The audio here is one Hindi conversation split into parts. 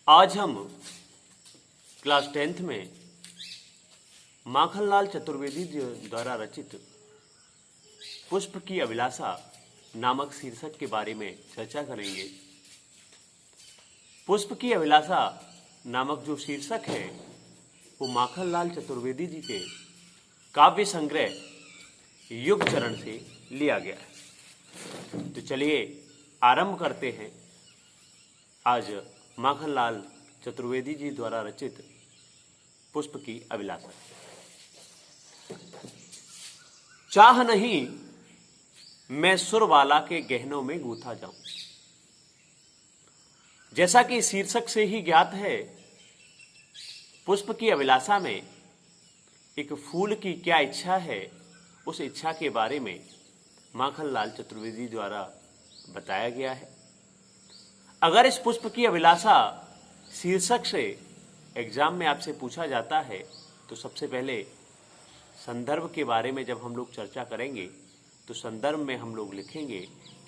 आज हम क्लास 10th में माखनलाल चतुर्वेदी जी द्वारा रचित पुष्प की अभिलाषा नामक शीर्षक के बारे में चर्चा करेंगे। पुष्प की अभिलाषा नामक जो शीर्षक है वो माखनलाल चतुर्वेदी जी के काव्य संग्रह युग चरण से लिया गया है। तो चलिए आरंभ करते हैं आज माखनलाल चतुर्वेदी जी द्वारा रचित पुष्प की अभिलाषा। चाह नहीं मैं सुरबाला के गहनों में गूंथा जाऊं। जैसा कि शीर्षक से ही ज्ञात है, पुष्प की अभिलाषा में एक फूल की क्या इच्छा है, उस इच्छा के बारे में माखनलाल चतुर्वेदी द्वारा बताया गया है। अगर इस पुष्प की अभिलाषा शीर्षक से एग्जाम में आपसे पूछा जाता है तो सबसे पहले संदर्भ के बारे में जब हम लोग चर्चा करेंगे तो संदर्भ में हम लोग लिखेंगे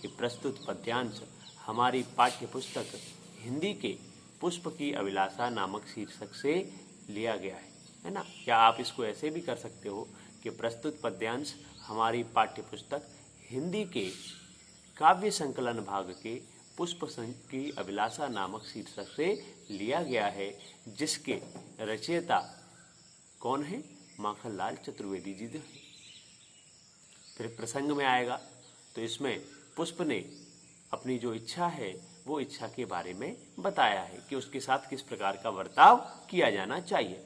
कि प्रस्तुत पद्यांश हमारी पाठ्य पुस्तक हिंदी के पुष्प की अभिलाषा नामक शीर्षक से लिया गया है ना। या आप इसको ऐसे भी कर सकते हो कि प्रस्तुत पद्यांश हमारी पाठ्य पुस्तक हिंदी के काव्य संकलन भाग के पुष्प की अभिलाषा नामक शीर्षक से लिया गया है, जिसके रचयिता कौन है? माखनलाल चतुर्वेदी जी हैं। फिर प्रसंग में आएगा तो इसमें पुष्प ने अपनी जो इच्छा है वो इच्छा के बारे में बताया है कि उसके साथ किस प्रकार का बर्ताव किया जाना चाहिए।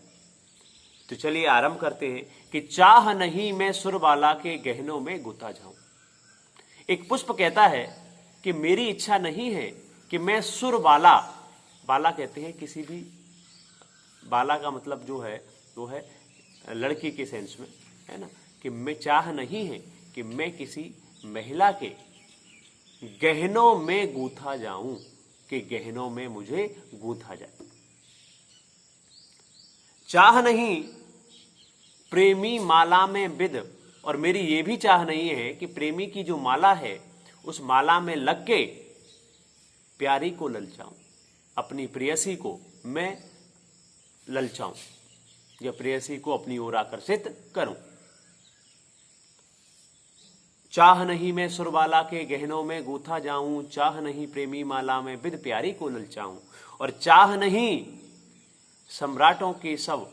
तो चलिए आरंभ करते हैं कि चाह नहीं मैं सुरबाला के गहनों में गुथा जाऊं। एक पुष्प कहता है कि मेरी इच्छा नहीं है कि मैं सुरबाला, बाला कहते हैं किसी भी, बाला का मतलब जो है वो है लड़की के सेंस में, है ना, कि मैं चाह नहीं है कि मैं किसी महिला के गहनों में गूंथा जाऊं, कि गहनों में मुझे गूंथा जाए। चाह नहीं प्रेमी माला में बिद, और मेरी ये भी चाह नहीं है कि प्रेमी की जो माला है उस माला में लग के प्यारी को ललचाऊं, अपनी प्रेयसी को मैं ललचाऊं या प्रेयसी को अपनी ओर आकर्षित करूं। चाह नहीं मैं सुरबाला के गहनों में गूंथा जाऊं, चाह नहीं प्रेमी माला में बिद प्यारी को ललचाऊं, और चाह नहीं सम्राटों के सब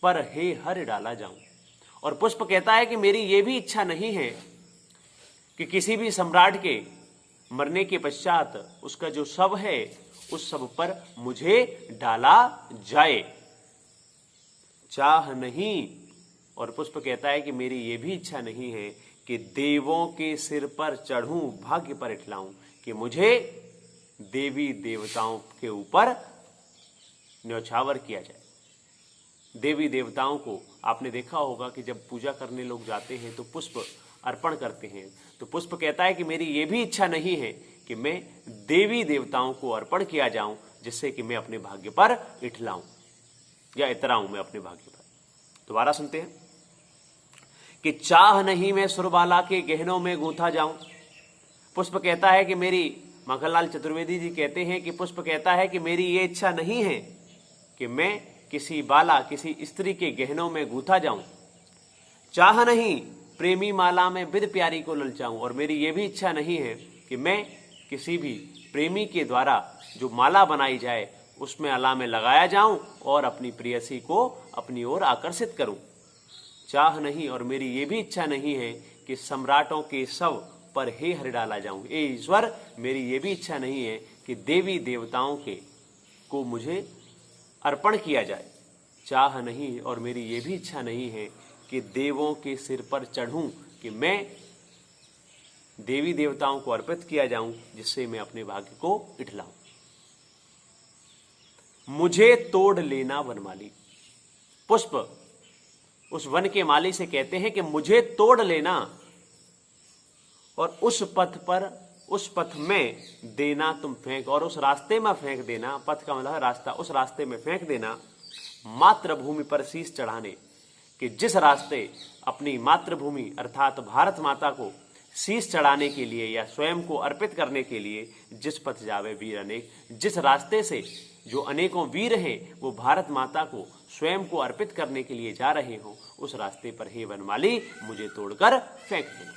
पर हे हर डाला जाऊं। और पुष्प कहता है कि मेरी ये भी इच्छा नहीं है कि किसी भी सम्राट के मरने के पश्चात उसका जो शव है उस शव पर मुझे डाला जाए। चाह नहीं, और पुष्प कहता है कि मेरी ये भी इच्छा नहीं है कि देवों के सिर पर चढ़ूं भाग्य पर इठलाऊं, कि मुझे देवी देवताओं के ऊपर न्यौछावर किया जाए। देवी देवताओं को आपने देखा होगा कि जब पूजा करने लोग जाते हैं तो पुष्प अर्पण करते हैं। तो पुष्प कहता है कि मेरी ये भी इच्छा नहीं है कि मैं देवी देवताओं को अर्पण किया जाऊं, जिससे कि मैं अपने भाग्य पर इठलाऊं या इतराऊं मैं अपने भाग्य पर। दोबारा सुनते हैं कि चाह नहीं मैं सुरबाला के गहनों में गूंथा जाऊं। पुष्प कहता है कि मेरी, माखनलाल चतुर्वेदी जी कहते हैं कि पुष्प कहता है कि मेरी ये इच्छा नहीं है कि मैं किसी बाला, किसी स्त्री के गहनों में गूंथा जाऊं। चाह नहीं प्रेमी माला में बिद प्यारी को ललचाऊं, और मेरी ये भी इच्छा नहीं है कि मैं किसी भी प्रेमी के द्वारा जो माला बनाई जाए उसमें अला में लगाया जाऊं और अपनी प्रेयसी को अपनी ओर आकर्षित करूं। चाह नहीं, और मेरी ये भी इच्छा नहीं है कि सम्राटों के शव पर हे हर डाला जाऊं। ए ईश्वर, मेरी ये भी इच्छा नहीं है कि देवी देवताओं के को मुझे अर्पण किया जाए। चाह नहीं, और मेरी ये भी इच्छा नहीं है कि देवों के सिर पर चढ़ूं, कि मैं देवी देवताओं को अर्पित किया जाऊं, जिससे मैं अपने भाग्य को इठलाऊं। मुझे तोड़ लेना वनमाली। पुष्प उस वन के माली से कहते हैं कि मुझे तोड़ लेना और उस पथ में देना तुम फेंक, और उस रास्ते में फेंक देना। पथ का मतलब रास्ता, उस रास्ते में फेंक देना मातृभूमि पर शीश चढ़ाने, कि जिस रास्ते अपनी मातृभूमि अर्थात भारत माता को शीश चढ़ाने के लिए या स्वयं को अर्पित करने के लिए जिस पथ जावे वीर अनेक, जिस रास्ते से जो अनेकों वीर हैं वो भारत माता को स्वयं को अर्पित करने के लिए जा रहे हो, उस रास्ते पर हे वनमाली मुझे तोड़कर फेंक देना।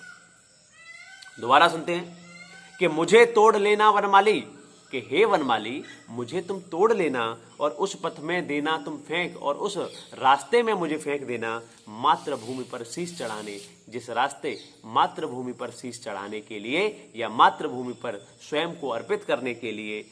दोबारा सुनते हैं कि मुझे तोड़ लेना वनमाली, कि हे वनमाली मुझे तुम तोड़ लेना और उस पथ में देना तुम फेंक, और उस रास्ते में मुझे फेंक देना मातृभूमि पर शीश चढ़ाने, जिस रास्ते मातृभूमि पर शीश चढ़ाने के लिए या मातृभूमि पर स्वयं को अर्पित करने के लिए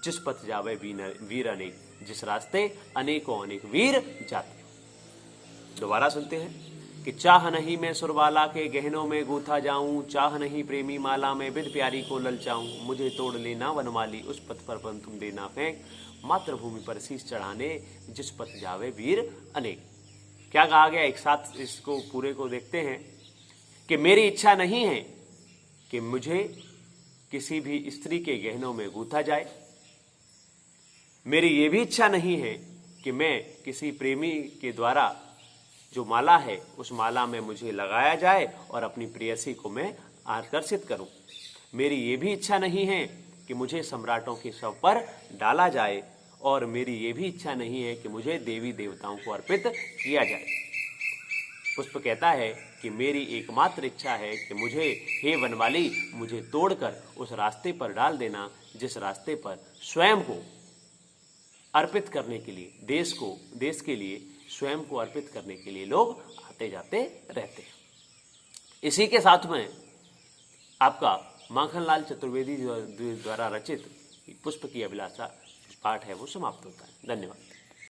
जिस पथ जावे वीर अनेक, जिस रास्ते अनेकों अनेक वीर जाते। दोबारा सुनते हैं कि चाह नहीं मैं सुरबाला के गहनों में गूथा जाऊं, चाह नहीं प्रेमी माला में बिद प्यारी को ललचाऊं, मुझे तोड़ लेना वनमाली उस पथ पर तुम देना फेंक, मातृभूमि पर शीश चढ़ाने जिस पथ जावे वीर अनेक। क्या कहा गया, एक साथ इसको पूरे को देखते हैं कि मेरी इच्छा नहीं है कि मुझे किसी भी स्त्री के गहनों में गूथा जाए, मेरी ये भी इच्छा नहीं है कि मैं किसी प्रेमी के द्वारा जो माला है उस माला में मुझे लगाया जाए और अपनी प्रेयसी को मैं आकर्षित करूं। मेरी ये भी इच्छा नहीं है कि मुझे सम्राटों के शव पर डाला जाए, और मेरी ये भी इच्छा नहीं है कि मुझे देवी देवताओं को अर्पित किया जाए। पुष्प कहता है कि मेरी एकमात्र इच्छा है कि मुझे हे वनमाली मुझे तोड़कर उस रास्ते पर डाल देना जिस रास्ते पर स्वयं को अर्पित करने के लिए, देश के लिए स्वयं को अर्पित करने के लिए लोग आते जाते रहते हैं। इसी के साथ में आपका माखनलाल चतुर्वेदी द्वारा रचित पुष्प की अभिलाषा पाठ है वो समाप्त होता है। धन्यवाद।